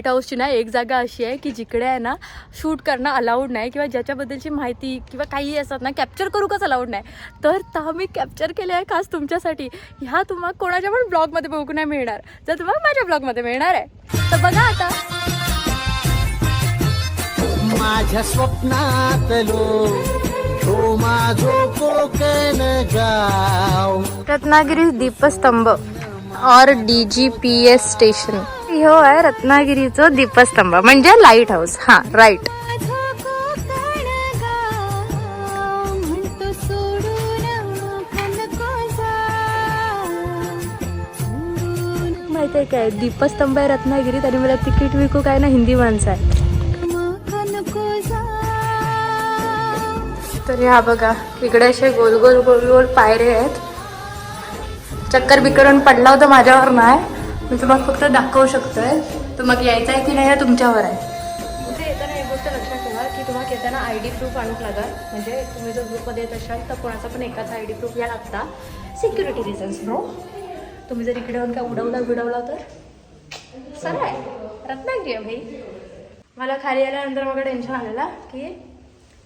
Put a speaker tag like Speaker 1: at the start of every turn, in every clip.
Speaker 1: Light हाऊसची ना एक जागा अशी आहे की जिकडे आहे ना शूट करणं अलाउड नाही किंवा ज्याच्याबद्दलची माहिती किंवा काही असतात ना कॅप्चर करूकच अलाउड नाही. तर मी कॅप्चर केले आहे खास तुमच्यासाठी. ह्या तुम्हाला कोणाच्या पण ब्लॉगमध्ये बघू नाही मिळणार, जर तुम्हाला माझ्या ब्लॉगमध्ये मिळणार आहे. तर बघा आता
Speaker 2: माझ्या स्वप्नातलो तो माझो कोकण गाव.
Speaker 1: रत्नागिरी दीपस्तंभ और DGPS स्टेशन. हो आहे रत्नागिरीचं दीपस्तंभ म्हणजे लाईट हाऊस. हा राईट. माहिती आहे काय, दीपस्तंभ आहे रत्नागिरीत आणि मला तिकीट विकू काय ना हिंदी माणसं आहे. तर ह्या बघा इकडे असे गोल गोल गोल गोल पायरे आहेत. चक्कर बिकरून पडला होता माझ्यावर नाही, मी तुम्हाला फक्त दाखवू शकतोय. तुम्हाला यायचं आहे की नाही हे तुमच्यावर आहे. इथे येताना एक गोष्ट लक्षात ठेवा की तुम्हाला येताना ID प्रूफ आणूक लागेल. म्हणजे तुम्ही जर ग्रुपमध्ये येत असाल तर कोणाचा पण एकाचा ID प्रूफ या लागता, सिक्युरिटी रिझन्स नो. तुम्ही जर इकडे येऊन काय उडवला तर सरळ आहे रत्नागिरी आहे भाई. मला खाली आल्यानंतर मला टेन्शन आलेला की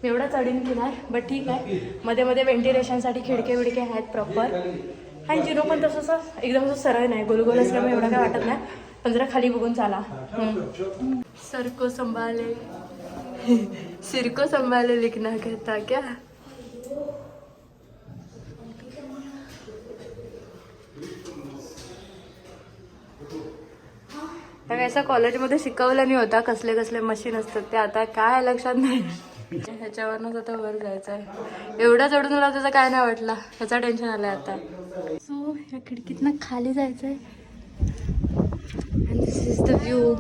Speaker 1: मी एवढा चढीन की नाही, बट ठीक आहे. मध्ये मध्ये व्हेंटिलेशनसाठी खिडके विडके आहेत प्रॉपर. आणि जिरो पण तसं एकदम असं सरळ नाही, गोलगोल असल्यामुळे एवढं काय वाटत नाही. पण जरा खाली बघून चाला. सरको संभाले सिरको संभाले लिखना कहता क्या. असं कॉलेजमध्ये शिकवलं नाही होता कसले कसले मशीन असतात ते. आता काय लक्षात नाही. ह्याच्यावरनंच आता वर जायचं आहे. एवढा चढून मला त्याचा काय नाही वाटला, ह्याचा टेन्शन आलाय आता. सो ह्या खिडकीतनं खाली जायचं आहे. And this is the view.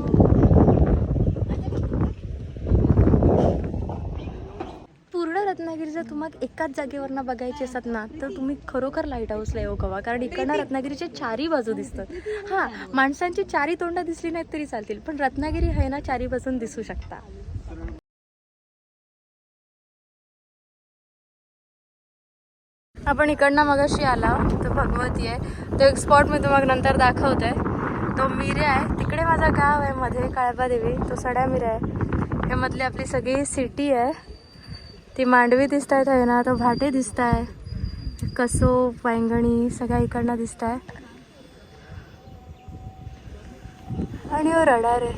Speaker 1: पूर्ण रत्नागिरीचं तुम्हाला एकाच जागेवरनं बघायची असतात ना तर तुम्ही खरोखर लाईट हाऊसला येऊ कवा. कारण इकडनं रत्नागिरीच्या चारी बाजू दिसतात. हां, माणसांची चारी तोंडं दिसली नाहीत तरी चालतील, पण रत्नागिरी आहे ना चारी बाजून दिसू शकता. आपण इकडनं मगाशी आला तर भगवती आहे. तो एक स्पॉट मी तुम्हाला नंतर दाखवते. तो मिरे आहे तिकडे, माझं गाव आहे मध्ये काळबादेवी, तो सड्या मिरे आहे. हे मधली आपली सगळी सिटी आहे. ती मांडवी दिसत आहेत आहे ना, तो भाटे दिसत आहे, कसो पैंगणी सगळ्या इकडनं दिसत आहे. आणि हो रडार आहे,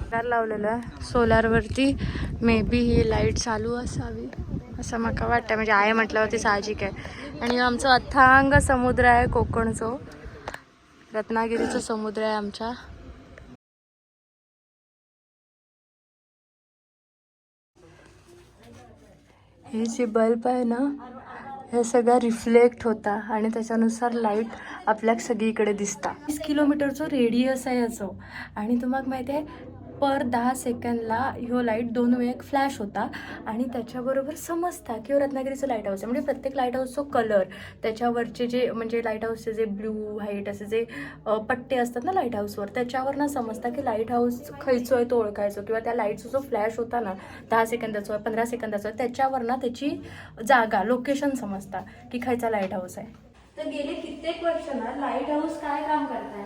Speaker 1: रडार लावलेलं आहे सोलारवरती. मे बी ही लाईट चालू असावी असं मला वाटतं. म्हणजे आहे म्हटल्यावरती साहजिक आहे. आणि आमचं अथांग समुद्र आहे कोकणचं, रत्नागिरीचं समुद्र आहे आमच्या. हे जे बल्ब आहे ना हे सगळं रिफ्लेक्ट होता आणि त्याच्यानुसार लाईट आपल्याक सगळीकडे दिसता. 20 किलोमीटरचं रेडियस आहे याचं. आणि तुम्हाला माहिती आहे पर 10 सेकंदला ह्यो लाईट 2 वेळा फ्लॅश होता. आणि त्याच्याबरोबर समजता की रत्नागिरीचं लाईट हाऊस आहे. म्हणजे प्रत्येक लाईट हाऊसचं कलर, त्याच्यावरचे जे म्हणजे लाईट हाऊसचे जे ब्ल्यू व्हाईट असे जे पट्टे असतात ना लाईट हाऊसवर, त्याच्यावर ना समजता की लाईट हाऊस खयचो आहे तो ओळखायचो. किंवा त्या लाईटचा जो फ्लॅश होता ना 10 सेकंदाचा 15 सेकंदाचा, त्याच्यावर ना त्याची जागा लोकेशन समजता की खायचा लाईट हाऊस आहे. तर गेले कित्येक वर्ष ना लाईट हाऊस काय काम करताय,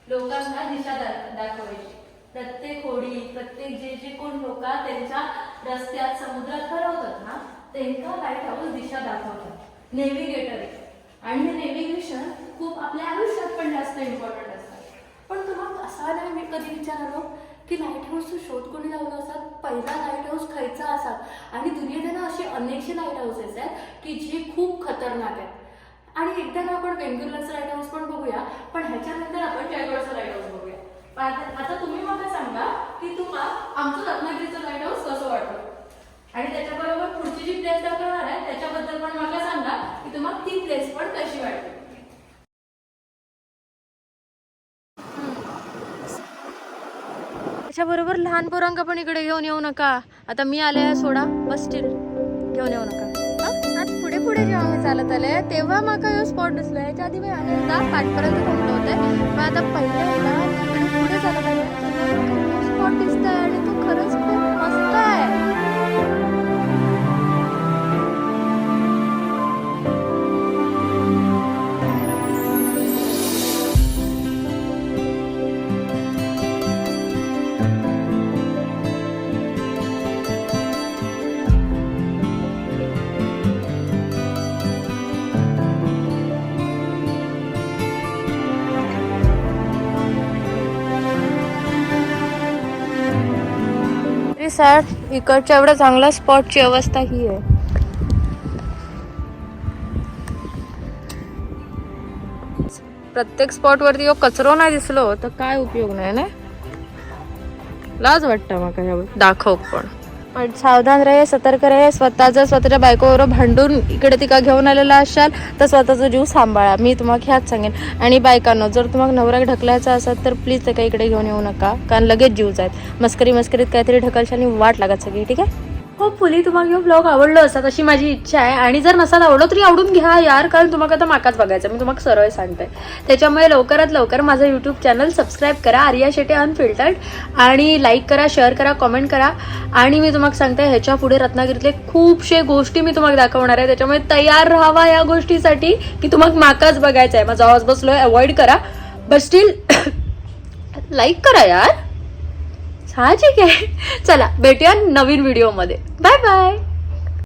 Speaker 1: लोकांना दिशा दाखवायची. प्रत्येक होडी प्रत्येक जे जे कोण लोक त्यांच्या रस्त्यात समुद्रात हरवतात ना त्यांना लाईट हाऊस दिशा दाखवतात. नेव्हिगेटर आहे. आणि हे नेव्हिगेशन खूप आपल्या आयुष्यात पण जास्त इम्पॉर्टंट असतात. पण तुम्हाला असा नाही मी कधी विचारलो की लाईट हाऊसचा शोध कोणी लावला असतात, पहिला लाईट हाऊस खायचा असात. आणि दुनियेत ना असे अनेकशे लाईट हाऊसेस आहेत की जे खूप खतरनाक आहेत. आणि एकदा ना आपण वेंगुर्लाचं लाईट हाऊस पण बघूया, पण ह्याच्यानंतर आपण जयगडचं लाईट हाऊस बघूया. आता तुम्ही मला सांगा की तुम्हाला आमचं रत्नागिरीचं लाईट हाऊस कसं वाटतं. आणि त्याच्याबरोबर पुढची जी प्लेस दाखवणार आहे त्याच्याबद्दल पण मला सांगा की तुम्हाला ती प्लेस पण कशी वाटते. त्याच्याबरोबर लहान पोरांका पण इकडे घेऊन येऊ नका. आता मी आले आहे सोडा, बस स्टील घेऊन येऊ नका. आज पुढे पुढे जेव्हा मी चालत आले तेव्हा माका यो स्पॉट दिसला. याच्या आधी मी अनेकदा पाठपर्यंत थांबलो होते, पण आता पहिल्यांदा पुढे चालत आले स्पॉट दिसत आहे आणि तो खरंच खूप मस्त आहे. व्हेरी सॅड इकडच्या एवढ्या चांगल्या स्पॉटची अवस्था ही आहे. प्रत्येक स्पॉट वरती कचरो नाही दिसलो तर काय उपयोग नाही ना. लाज वाटतं मग काय दाखव पण सावधान रहे, सतर्क रहे. स्वतःच्या बायकोवर भांडून इकडे तिका घेऊन आलेला असाल तर स्वतःचा जीव सांभाळा. मी तुम्हाला ह्याच सांगेन. आणि बायकांनो, जर तुम्हाला नवरा ढकलायचा असेल तर प्लीज ते काही इकडे घेऊन येऊ नका, कारण लगेच जीव जायत. मस्करीत काहीतरी ढकलशाल आणि वाट लागत सगळी. ठीक आहे. हो फुली तुम्हाला हे ब्लॉग आवडलं असतात अशी माझी इच्छा आहे. आणि जर नसाल आवडलं तरी आवडून घ्या यार, कारण तुम्हाला आता माकाच बघायचं. मी तुम्हाला सरळ सांगते. त्याच्यामुळे लवकरात लवकर माझं यूट्यूब चॅनल सबस्क्राईब करा, आर्या शेटे अनफिल्टर्ड. आणि लाईक करा, शेअर करा, कमेंट करा. आणि मी तुम्हाला सांगते ह्याच्या पुढे रत्नागिरीतले खूपशे गोष्टी मी तुम्हाला दाखवणार आहे. त्याच्यामुळे तयार राहावा या गोष्टीसाठी की तुम्हाला माकाच बघायचं आहे. माझा आवाज बसलोय, अवॉइड करा. बट स्टील लाईक करा यार, साहजिक आहे. चला भेटूया नवीन व्हिडिओमध्ये. Bye bye.